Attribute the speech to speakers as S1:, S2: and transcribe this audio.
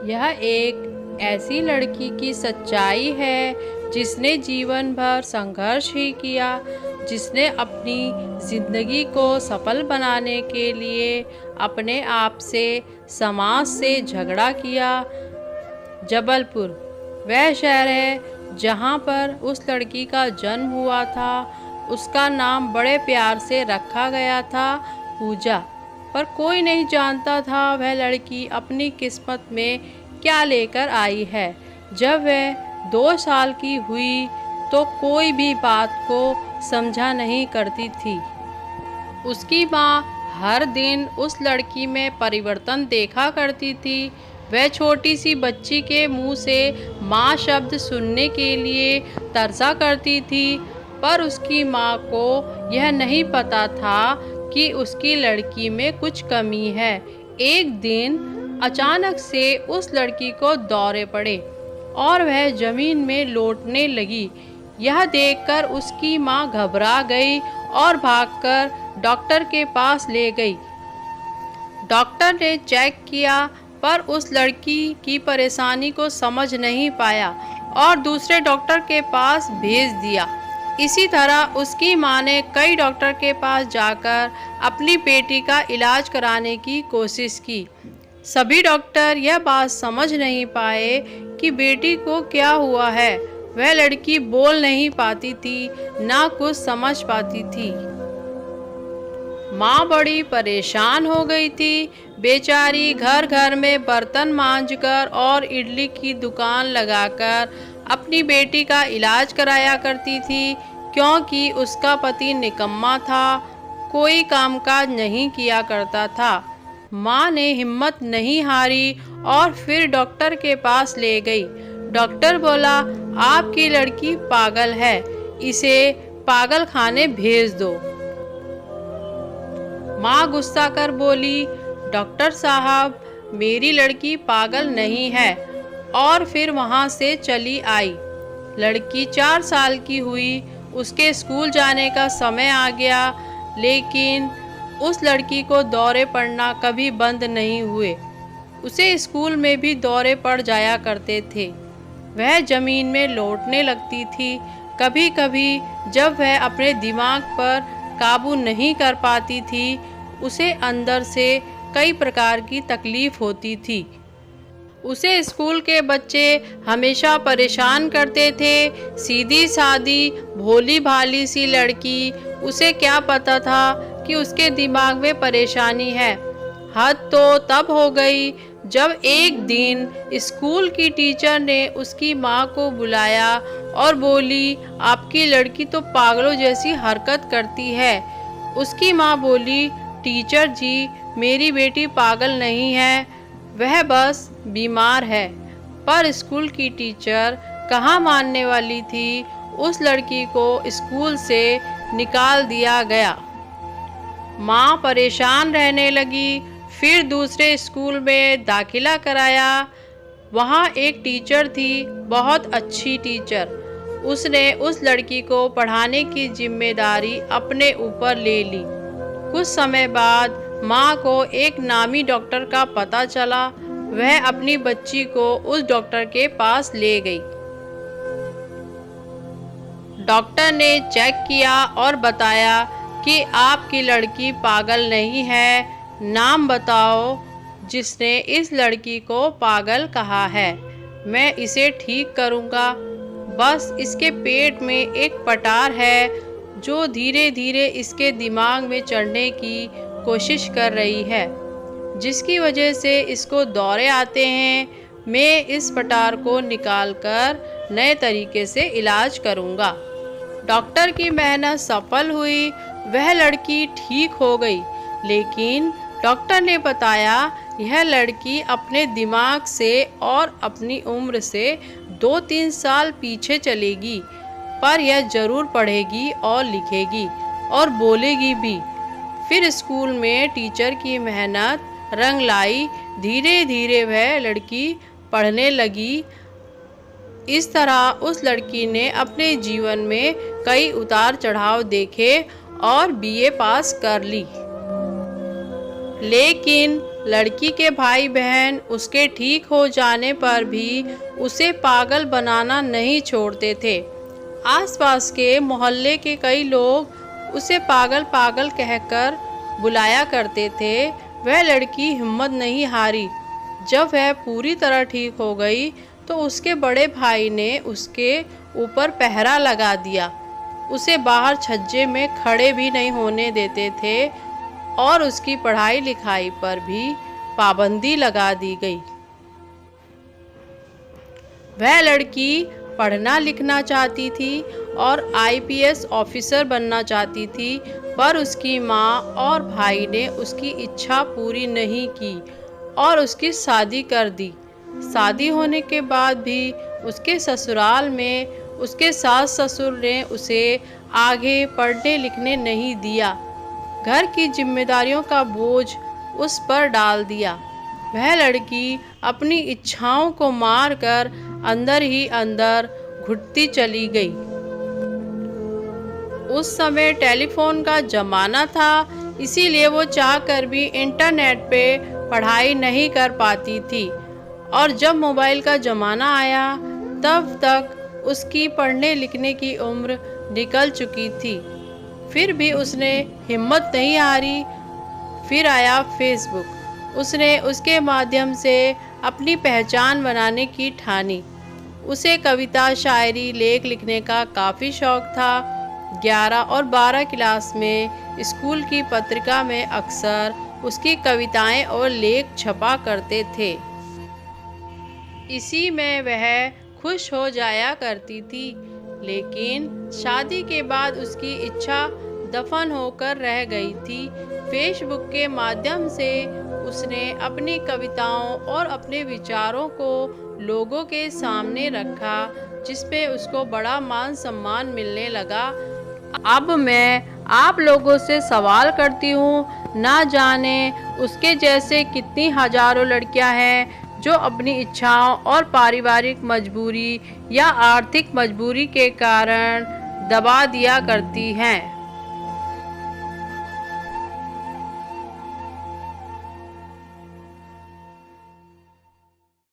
S1: यह एक ऐसी लड़की की सच्चाई है जिसने जीवन भर संघर्ष ही किया, जिसने अपनी ज़िंदगी को सफल बनाने के लिए अपने आप से, समाज से झगड़ा किया। जबलपुर वह शहर है जहाँ पर उस लड़की का जन्म हुआ था। उसका नाम बड़े प्यार से रखा गया था, पूजा। पर कोई नहीं जानता था वह लड़की अपनी किस्मत में क्या लेकर आई है। जब वह 2 साल की हुई तो कोई भी बात को समझा नहीं करती थी। उसकी माँ हर दिन उस लड़की में परिवर्तन देखा करती थी। वह छोटी सी बच्ची के मुंह से माँ शब्द सुनने के लिए तरसा करती थी, पर उसकी माँ को यह नहीं पता था कि उसकी लड़की में कुछ कमी है। एक दिन अचानक से उस लड़की को दौरे पड़े और वह जमीन में लोटने लगी। यह देखकर उसकी माँ घबरा गई और भागकर डॉक्टर के पास ले गई। डॉक्टर ने चेक किया पर उस लड़की की परेशानी को समझ नहीं पाया और दूसरे डॉक्टर के पास भेज दिया। इसी तरह उसकी माँ ने कई डॉक्टर के पास जाकर अपनी बेटी का इलाज कराने की कोशिश की। सभी डॉक्टर यह बात समझ नहीं पाए कि बेटी को क्या हुआ है। वह लड़की बोल नहीं पाती थी, ना कुछ समझ पाती थी। माँ बड़ी परेशान हो गई थी। बेचारी घर घर में बर्तन मांजकर और इडली की दुकान लगाकर अपनी बेटी का इलाज कराया करती थी, क्योंकि उसका पति निकम्मा था, कोई कामकाज नहीं किया करता था। माँ ने हिम्मत नहीं हारी और फिर डॉक्टर के पास ले गई। डॉक्टर बोला, आपकी लड़की पागल है, इसे पागल खाने भेज दो। माँ गुस्सा कर बोली, डॉक्टर साहब, मेरी लड़की पागल नहीं है, और फिर वहाँ से चली आई। लड़की 4 साल की हुई, उसके स्कूल जाने का समय आ गया, लेकिन उस लड़की को दौरे पड़ना कभी बंद नहीं हुए। उसे स्कूल में भी दौरे पड़ जाया करते थे। वह ज़मीन में लौटने लगती थी। कभी कभी जब वह अपने दिमाग पर काबू नहीं कर पाती थी, उसे अंदर से कई प्रकार की तकलीफ़ होती थी। उसे स्कूल के बच्चे हमेशा परेशान करते थे। सीधी सादी भोली भाली सी लड़की, उसे क्या पता था कि उसके दिमाग में परेशानी है। हद तो तब हो गई जब एक दिन स्कूल की टीचर ने उसकी माँ को बुलाया और बोली, आपकी लड़की तो पागलों जैसी हरकत करती है। उसकी माँ बोली, टीचर जी, मेरी बेटी पागल नहीं है, वह बस बीमार है। पर स्कूल की टीचर कहाँ मानने वाली थी। उस लड़की को स्कूल से निकाल दिया गया। माँ परेशान रहने लगी। फिर दूसरे स्कूल में दाखिला कराया। वहाँ एक टीचर थी, बहुत अच्छी टीचर। उसने उस लड़की को पढ़ाने की जिम्मेदारी अपने ऊपर ले ली। कुछ समय बाद माँ को एक नामी डॉक्टर का पता चला। वह अपनी बच्ची को उस डॉक्टर के पास ले गई। डॉक्टर ने चेक किया और बताया कि आपकी लड़की पागल नहीं है। नाम बताओ जिसने इस लड़की को पागल कहा है, मैं इसे ठीक करूँगा। बस इसके पेट में एक पटार है जो धीरे धीरे इसके दिमाग में चढ़ने की कोशिश कर रही है, जिसकी वजह से इसको दौरे आते हैं। मैं इस पटार को निकालकर नए तरीके से इलाज करूँगा। डॉक्टर की मेहनत सफल हुई। वह लड़की ठीक हो गई, लेकिन डॉक्टर ने बताया यह लड़की अपने दिमाग से और अपनी उम्र से 2-3 साल पीछे चलेगी, पर यह ज़रूर पढ़ेगी और लिखेगी और बोलेगी भी। फिर स्कूल में टीचर की मेहनत रंग लाई। धीरे धीरे वह लड़की पढ़ने लगी। इस तरह उस लड़की ने अपने जीवन में कई उतार चढ़ाव देखे और बीए पास कर ली। लेकिन लड़की के भाई बहन उसके ठीक हो जाने पर भी उसे पागल बनाना नहीं छोड़ते थे। आसपास के मोहल्ले के कई लोग उसे पागल पागल कहकर बुलाया करते थे। वह लड़की हिम्मत नहीं हारी। जब वह पूरी तरह ठीक हो गई तो उसके बड़े भाई ने उसके ऊपर पहरा लगा दिया। उसे बाहर छज्जे में खड़े भी नहीं होने देते थे और उसकी पढ़ाई लिखाई पर भी पाबंदी लगा दी गई। वह लड़की पढ़ना लिखना चाहती थी और आईपीएस ऑफिसर बनना चाहती थी, पर उसकी माँ और भाई ने उसकी इच्छा पूरी नहीं की और उसकी शादी कर दी। शादी होने के बाद भी उसके ससुराल में उसके सास ससुर ने उसे आगे पढ़ने लिखने नहीं दिया। घर की जिम्मेदारियों का बोझ उस पर डाल दिया। वह लड़की अपनी इच्छाओं को मारकर अंदर ही अंदर घुटती चली गई। उस समय टेलीफोन का ज़माना था, इसीलिए वो चाहकर भी इंटरनेट पे पढ़ाई नहीं कर पाती थी। और जब मोबाइल का ज़माना आया तब तक उसकी पढ़ने लिखने की उम्र निकल चुकी थी। फिर भी उसने हिम्मत नहीं हारी। फिर आया फेसबुक। उसने उसके माध्यम से अपनी पहचान बनाने की ठानी। उसे कविता, शायरी, लेख लिखने का काफ़ी शौक़ था। 11 और 12 क्लास में स्कूल की पत्रिका में अक्सर उसकी कविताएं और लेख छपा करते थे। इसी में वह खुश हो जाया करती थी। लेकिन शादी के बाद उसकी इच्छा दफन होकर रह गई थी। फेसबुक के माध्यम से उसने अपनी कविताओं और अपने विचारों को लोगों के सामने रखा, जिसपे उसको बड़ा मान सम्मान मिलने लगा। अब मैं आप लोगों से सवाल करती हूँ, ना जाने उसके जैसे कितनी हजारों लड़कियाँ हैं जो अपनी इच्छाओं और पारिवारिक मजबूरी या आर्थिक मजबूरी के कारण दबा दिया करती हैं।